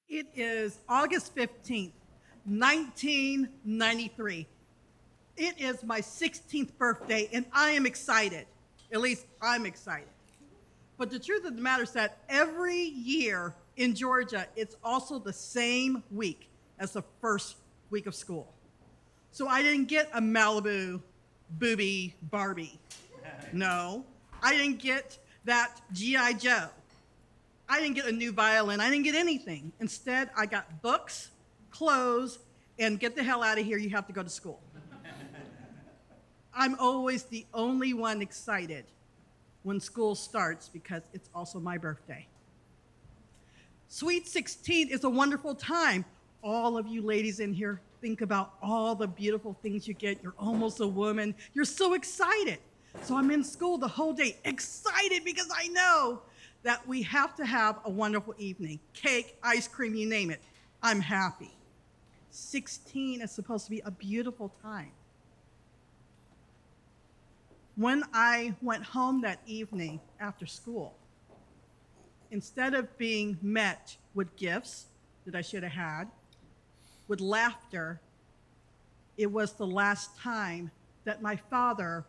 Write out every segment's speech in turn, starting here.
It is August 15th, 1993. It is my 16th birthday, and I am excited. At least I'm excited. But the truth of the matter is that every year in Georgia, it's also the same week as the first week of school. So I didn't get a Malibu booby Barbie. No, I didn't get that G.I. Joe. I didn't get a new violin. I didn't get anything. Instead, I got books, clothes, and get the hell out of here. You have to go to school. I'm always the only one excited when school starts because it's also my birthday. Sweet 16 is a wonderful time. All of you ladies in here think about all the beautiful things you get. You're almost a woman. You're so excited. So I'm in school the whole day, excited because I know that we have to have a wonderful evening. Cake, ice cream, you name it. I'm happy. 16 is supposed to be a beautiful time. When I went home that evening after school, instead of being met with gifts that I should have had, with laughter, it was the last time that my father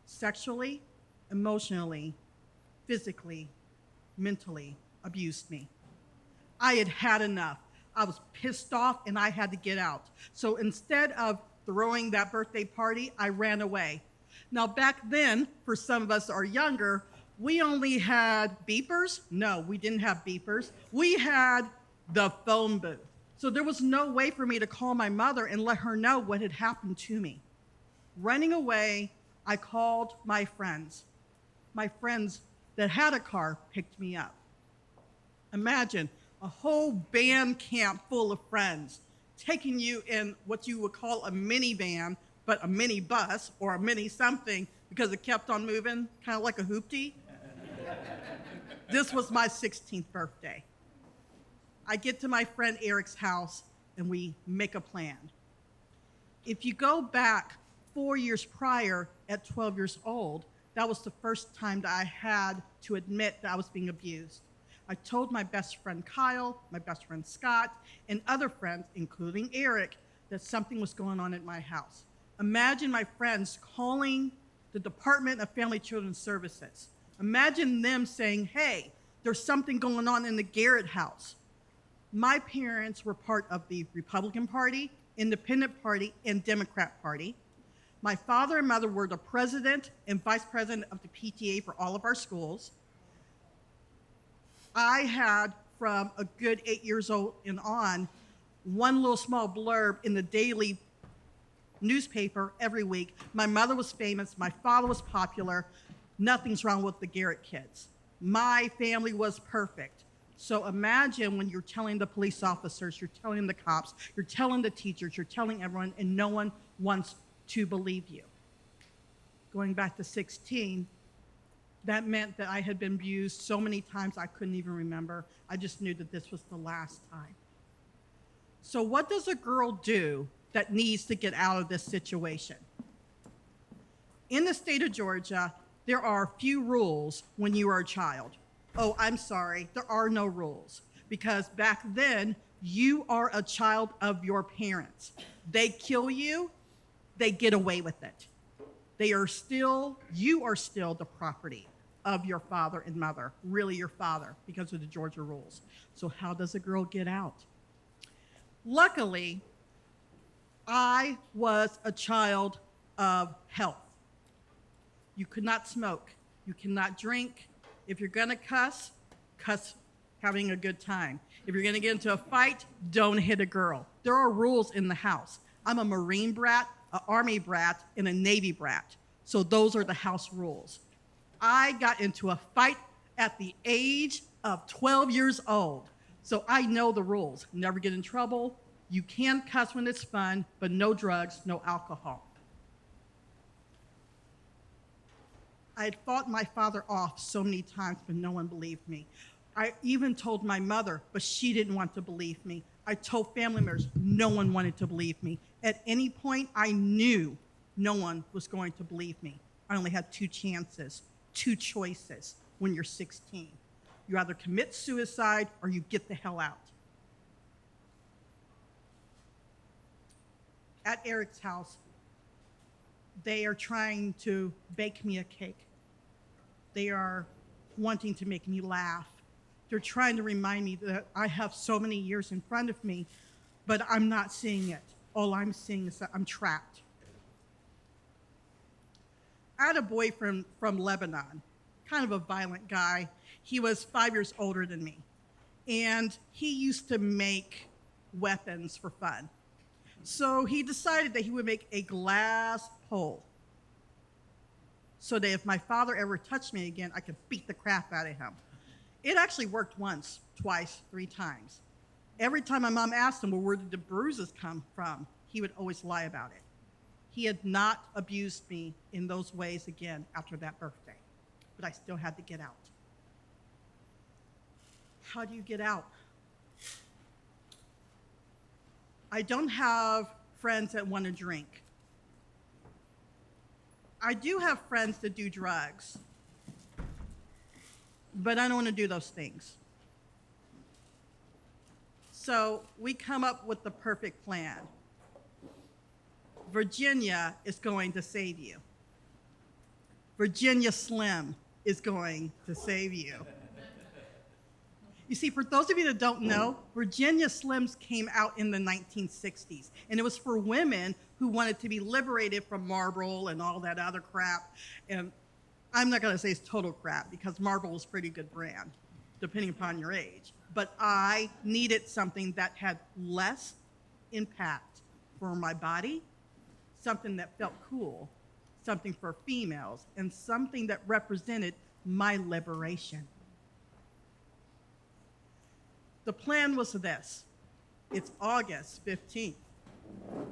sexually, emotionally, physically, mentally abused me. I had had enough. I was pissed off and I had to get out. So instead of throwing that birthday party, I ran away. Now back then, for some of us that are younger, we only had beepers. No, we didn't have beepers. We had the phone booth. So there was no way for me to call my mother and let her know what had happened to me. Running away, I called my friends. My friends that had a car picked me up. Imagine a whole band camp full of friends taking you in what you would call a minivan, but a mini bus or a mini something because it kept on moving, kind of like a hoopty. This was my 16th birthday. I get to my friend Eric's house and we make a plan. If you go back 4 years prior at 12 years old, that was the first time that I had to admit that I was being abused. I told my best friend Kyle, my best friend Scott, and other friends, including Eric, that something was going on at my house. Imagine my friends calling the Department of Family Children Services. Imagine them saying, hey, there's something going on in the Garrett house. My parents were part of the Republican Party, Independent Party, and Democrat Party. My father and mother were the president and vice president of the PTA for all of our schools. I had, from a good 8 years old and on, one little small blurb in the daily newspaper every week. My mother was famous, my father was popular, nothing's wrong with the Garrett kids. My family was perfect. So imagine when you're telling the police officers, you're telling the cops, you're telling the teachers, you're telling everyone, and no one wants to believe you. Going back to 16, that meant that I had been abused so many times I couldn't even remember. I just knew that this was the last time. So what does a girl do that needs to get out of this situation? In the state of Georgia, there are few rules when you are a child. Oh, I'm sorry, there are no rules. Because back then, you are a child of your parents. They kill you, they get away with it. You are still the property of your father and mother, really your father, because of the Georgia rules. So how does a girl get out? Luckily, I was a child of health. You could not smoke, you cannot drink. If you're gonna cuss having a good time. If you're gonna get into a fight, don't hit a girl. There are rules in the house. I'm a Marine brat, an Army brat, and a Navy brat. So those are the house rules. I got into a fight at the age of 12 years old. So I know the rules. Never get in trouble. You can cuss when it's fun, but no drugs, no alcohol. I had fought my father off so many times, but no one believed me. I even told my mother, but she didn't want to believe me. I told family members, no one wanted to believe me. At any point, I knew no one was going to believe me. I only had two chances, two choices when you're 16. You either commit suicide or you get the hell out. at Eric's house, they are trying to bake me a cake. They are wanting to make me laugh. They're trying to remind me that I have so many years in front of me, but I'm not seeing it. All I'm seeing is that I'm trapped. I had a boyfriend from Lebanon, kind of a violent guy. He was 5 years older than me, and he used to make weapons for fun. So he decided that he would make a glass pole so that if my father ever touched me again, I could beat the crap out of him. It actually worked once, twice, 3 times. Every time my mom asked him, well, where did the bruises come from? He would always lie about it. He had not abused me in those ways again after that birthday, but I still had to get out. How do you get out? I don't have friends that want to drink. I do have friends that do drugs, but I don't want to do those things. So we come up with the perfect plan. Virginia is going to save you. Virginia Slim is going to save you. You see, for those of you that don't know, Virginia Slims came out in the 1960s, and it was for women who wanted to be liberated from Marlboro and all that other crap. And I'm not going to say it's total crap, because Marlboro was a pretty good brand, depending upon your age. But I needed something that had less impact for my body, something that felt cool, something for females, and something that represented my liberation. The plan was this. It's August 15th.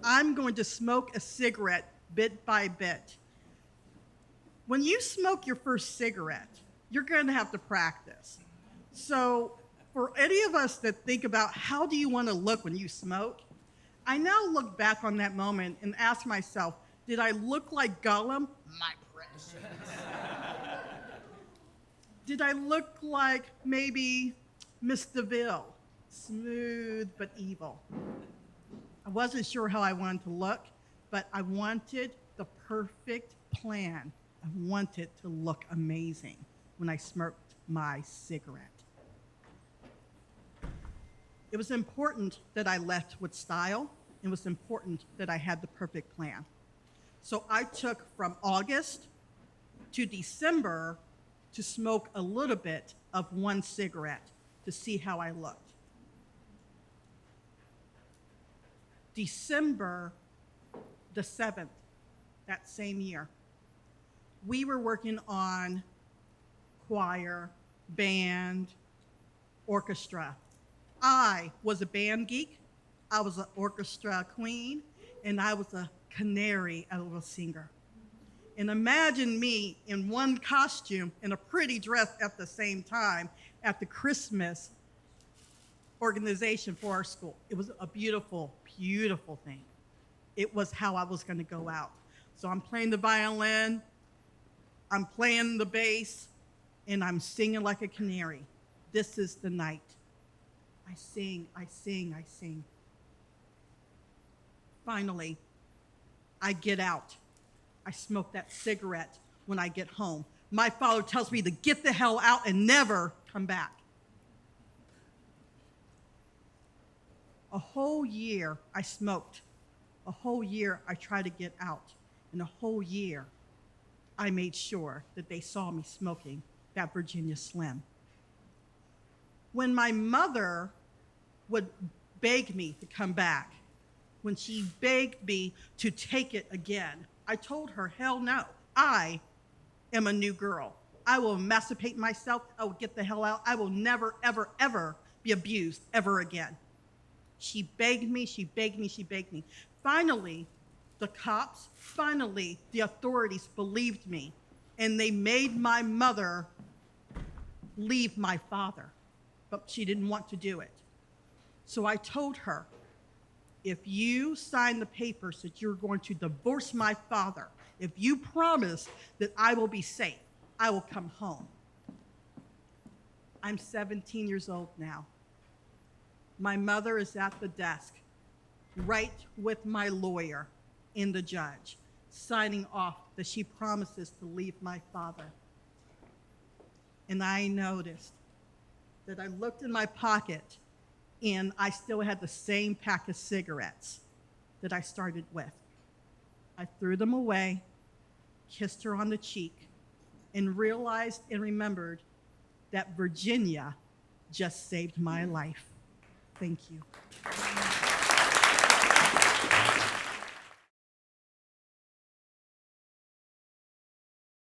I'm going to smoke a cigarette bit by bit. When you smoke your first cigarette, you're going to have to practice. So for any of us that think about how do you want to look when you smoke, I now look back on that moment and ask myself, did I look like Gollum? My precious. Did I look like maybe Miss DeVille? Smooth but evil. I wasn't sure how I wanted to look, but I wanted the perfect plan. I wanted to look amazing when I smoked my cigarette. It was important that I left with style. It was important that I had the perfect plan. So I took from August to December to smoke a little bit of one cigarette to see how I looked. December the 7th, that same year, we were working on choir, band, orchestra. I was a band geek, I was an orchestra queen, and I was a canary, a little singer. And imagine me in one costume and a pretty dress at the same time at the Christmas organization for our school. It was a beautiful, beautiful thing. It was how I was going to go out. So I'm playing the violin, I'm playing the bass, and I'm singing like a canary. This is the night. I sing, I sing, I sing. Finally, I get out. I smoke that cigarette when I get home. My father tells me to get the hell out and never come back. A whole year I smoked. A whole year I tried to get out. And a whole year I made sure that they saw me smoking that Virginia Slim. When my mother would beg me to come back, when she begged me to take it again, I told her, hell no, I am a new girl. I will emancipate myself. I will get the hell out. I will never, ever, ever be abused ever again. She begged me, she begged me, she begged me. Finally, the cops, finally, the authorities believed me, and they made my mother leave my father, but she didn't want to do it. So I told her, if you sign the papers that you're going to divorce my father, if you promise that I will be safe, I will come home. I'm 17 years old now. My mother is at the desk. right with my lawyer and the judge, signing off that she promises to leave my father. And I noticed that I looked in my pocket and I still had the same pack of cigarettes that I started with. I threw them away, kissed her on the cheek, and realized and remembered that Virginia just saved my life. Thank you.